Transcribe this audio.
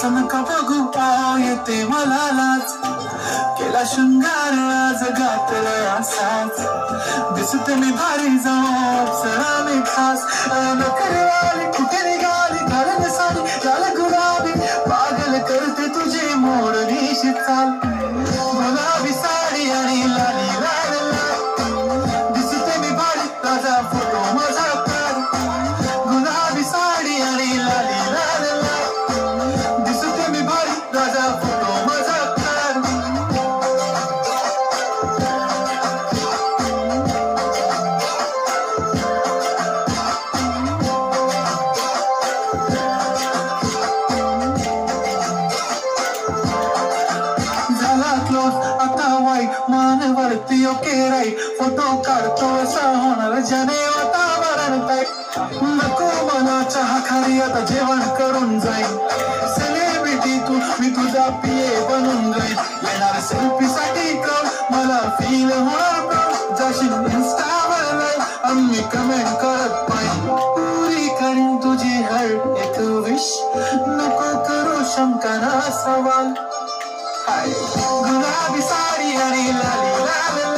असं नका बघू पाव येते मला लाज, केला शृंगार आज घातलाय असाच, दिसते मी भारी जाऊ अप्सरा मी खास, नखरेवाली कुठे निघाली घालून साडी लाल गुलाबी, पागल करते तुझी मोरनीशी चाल, गुलाबी साडी आणि लाली लाल लाल, दिसते मी भारी ताजा फोटो माझा काढ, गुलाबी साडी आणि लाली लाल लाल, दिसते मी भारी ताजा फोटो माझा काढ. झाला क्लोज आता वाईट मान वरती ओके राईट, फोटो काढतो असा होणार ज्याने वातावरण टाईट, नको मला चहा खाली आता जेवण करून जाईल, सेलिब्रिटी तू मी तुझा पिये बनून जाईल, येणार सेल्फी साठी क्राऊड मला फील होणार प्राऊड, जाशील इन्स्टावर लाईव्ह आम्ही कमेंट करत पाहिजे, पुरी करीन तुझी हर एक विश, नको करू शंकाना सवाल. गुलाबी साडी आणि लाली लाल